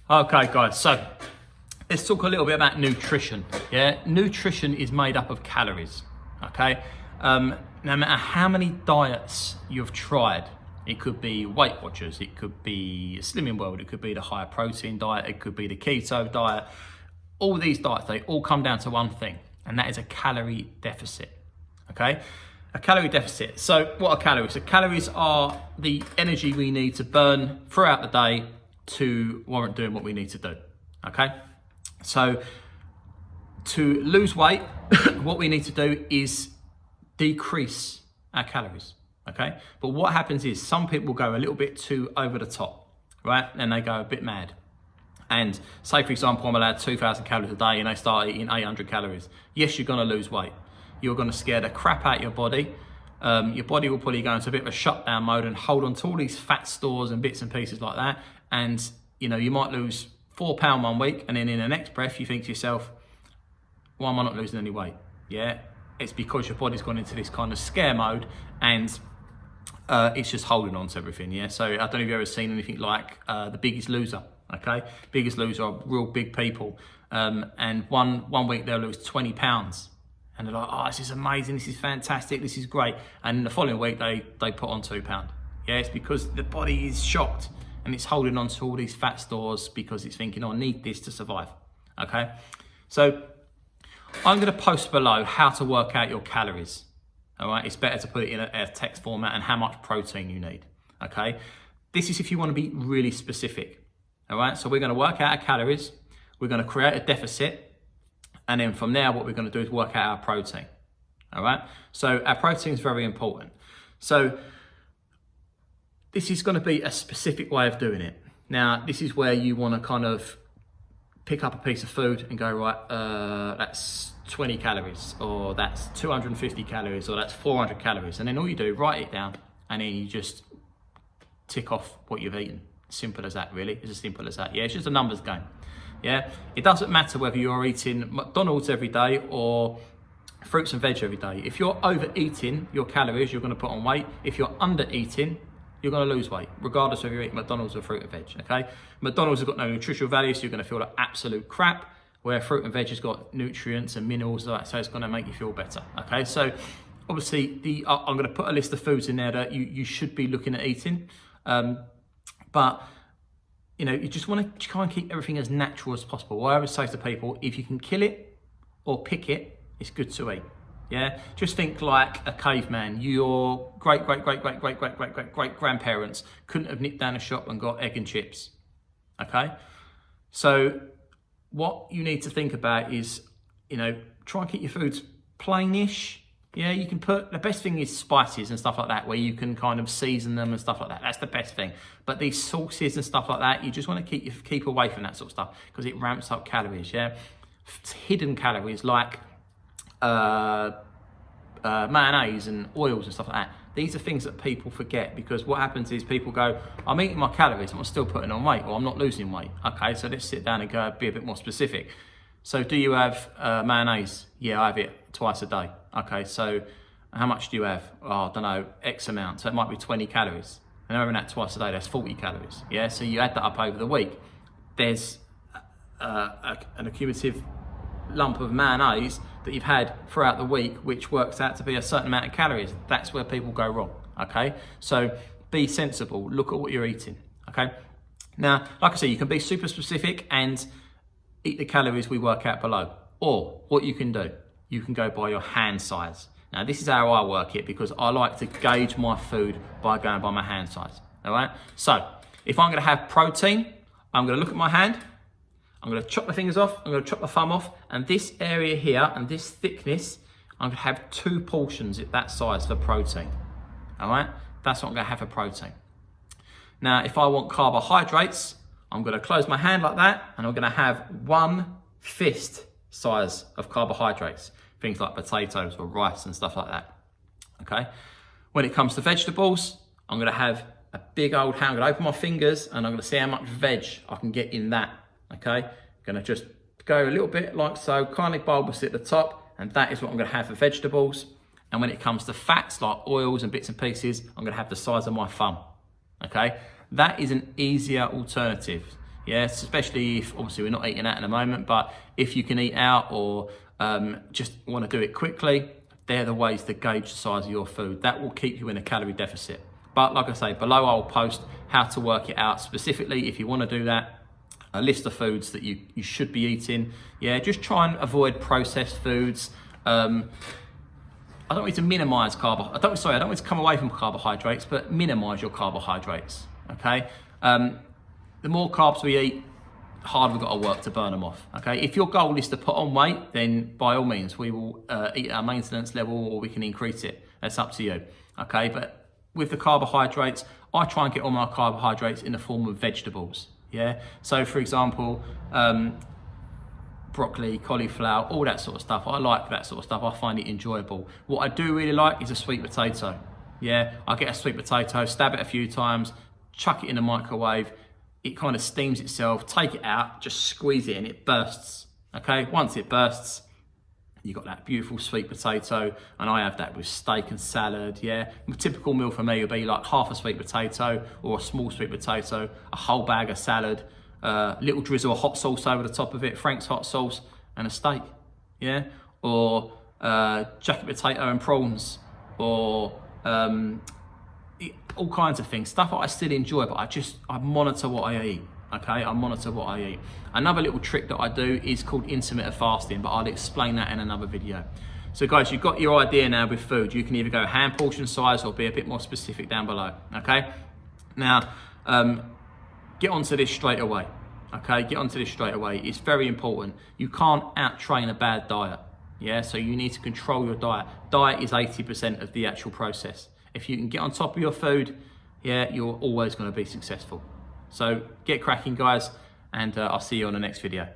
Okay, guys, so let's talk a little bit about nutrition. Yeah, nutrition is made up of calories. Okay, no matter how many diets you've tried, it could be Weight Watchers, it could be Slimming World, it could be the higher protein diet, it could be the keto diet. All these diets, they all come down to one thing, and that is a calorie deficit. Okay, a calorie deficit. So what are calories? So calories are the energy we need to burn throughout the day to warrant doing what we need to do. Okay, so to lose weight, what we need to do is decrease our calories. Okay, but what happens is some people go a little bit too over the top, right? And they go a bit mad. And say, for example, I'm allowed 2,000 calories a day and they start eating 800 calories. Yes, you're going to lose weight. You're going to scare the crap out of your body. Your body will probably go into a bit of a shutdown mode and hold on to all these fat stores and bits and pieces like that. And, you know, you might lose 4 pounds 1 week, and then in the next breath, you think to yourself, why am I not losing any weight? Yeah, it's because your body's gone into this kind of scare mode and it's just holding on to everything. Yeah, so I don't know if you've ever seen anything like The Biggest Loser. Okay, Biggest Loser are real big people, and one week they'll lose 20 pounds. And they're like, oh, this is amazing, this is fantastic, this is great. And the following week, they put on 2 pounds. Yeah, it's because the body is shocked and it's holding on to all these fat stores because it's thinking, oh, I need this to survive. Okay, so I'm going to post below how to work out your calories. All right, it's better to put it in a text format and how much protein you need. Okay, this is if you want to be really specific. All right, so we're going to work out our calories. We're going to create a deficit. And then from there, what we're going to do is work out our protein. All right, so our protein is very important. So this is going to be a specific way of doing it. Now, this is where you want to kind of pick up a piece of food and go, right, that's 20 calories, or that's 250 calories, or that's 400 calories. And then all you do, write it down, and then you just tick off what you've eaten. Simple as that, really. It's as simple as that. Yeah, it's just a numbers game. Yeah, it doesn't matter whether you're eating McDonald's every day or fruits and veg every day. If you're overeating your calories, you're going to put on weight. If you're under eating, you're going to lose weight, regardless of if you're eating McDonald's or fruit and veg. Okay, McDonald's has got no nutritional value, so you're going to feel like absolute crap. Where fruit and veg has got nutrients and minerals, so it's going to make you feel better. Okay, so obviously I'm going to put a list of foods in there that you should be looking at eating, but you know, you just want to try and keep everything as natural as possible. What I would say to people, if you can kill it or pick it, it's good to eat. Yeah, just think like a caveman. Your great grandparents couldn't have nipped down a shop and got egg and chips. Okay, so what you need to think about is, you know, try and keep your foods plainish. Yeah, you can put, the best thing is spices and stuff like that, where you can kind of season them and stuff like that. That's the best thing. But these sauces and stuff like that, you just want to keep away from that sort of stuff because it ramps up calories, yeah? Hidden calories like mayonnaise and oils and stuff like that. These are things that people forget, because what happens is people go, I'm eating my calories, I'm still putting on weight, or I'm not losing weight. Okay, so let's sit down and go be a bit more specific. So do you have mayonnaise? Yeah, I have it twice a day. Okay, so how much do you have? Oh, I don't know, X amount. So it might be 20 calories. And having that twice a day, that's 40 calories. Yeah, so you add that up over the week. There's an accumulative lump of mayonnaise that you've had throughout the week, which works out to be a certain amount of calories. That's where people go wrong, okay? So be sensible, look at what you're eating, okay? Now, like I say, you can be super specific and eat the calories we work out below. Or what you can do, you can go by your hand size. Now, this is how I work it, because I like to gauge my food by going by my hand size, all right? So if I'm gonna have protein, I'm gonna look at my hand, I'm gonna chop my fingers off, I'm gonna chop my thumb off, and this area here and this thickness, I'm gonna have 2 portions at that size for protein, all right? That's what I'm gonna have for protein. Now, if I want carbohydrates, I'm gonna close my hand like that, and I'm gonna have 1 fist size of carbohydrates, things like potatoes or rice and stuff like that, okay? When it comes to vegetables, I'm gonna have a big old hand, I'm gonna open my fingers, and I'm gonna see how much veg I can get in that, okay? Gonna just go a little bit like so, kind of bulbous at the top, and that is what I'm gonna have for vegetables. And when it comes to fats like oils and bits and pieces, I'm gonna have the size of my thumb, okay? That is an easier alternative. Yes, especially if obviously we're not eating out in the moment, but if you can eat out or just want to do it quickly, they're the ways to gauge the size of your food. That will keep you in a calorie deficit. But like I say, below I'll post how to work it out specifically if you want to do that. A list of foods that you should be eating. Yeah, just try and avoid processed foods. I don't want you to minimize I don't want to come away from carbohydrates, but minimize your carbohydrates. Okay. The more carbs we eat, the harder we've got to work to burn them off. Okay. If your goal is to put on weight, then by all means we will eat at our maintenance level, or we can increase it. That's up to you. Okay. But with the carbohydrates, I try and get all my carbohydrates in the form of vegetables. Yeah. So for example, broccoli, cauliflower, all that sort of stuff. I like that sort of stuff. I find it enjoyable. What I do really like is a sweet potato. Yeah. I get a sweet potato, stab it a few times, chuck it in the microwave. It kind of steams itself, take it out, just squeeze it and it bursts. Okay. Once it bursts, you got that beautiful sweet potato, and I have that with steak and salad. Yeah, a typical meal for me would be like half a sweet potato or a small sweet potato, a whole bag of salad, little drizzle of hot sauce over the top of it, Frank's hot sauce, and a steak. Yeah, or jacket potato and prawns, or all kinds of things, stuff that I still enjoy, but I monitor what I eat. Okay, I monitor what I eat. Another little trick that I do is called intermittent fasting, but I'll explain that in another video. So guys, you've got your idea now with food. You can either go hand portion size or be a bit more specific down below. Okay, now get onto this straight away. Okay, get onto this straight away. It's very important. You can't out-train a bad diet. Yeah, so you need to control your diet. Diet is 80% of the actual process. If you can get on top of your food, yeah, you're always going to be successful. So get cracking, guys, and I'll see you on the next video.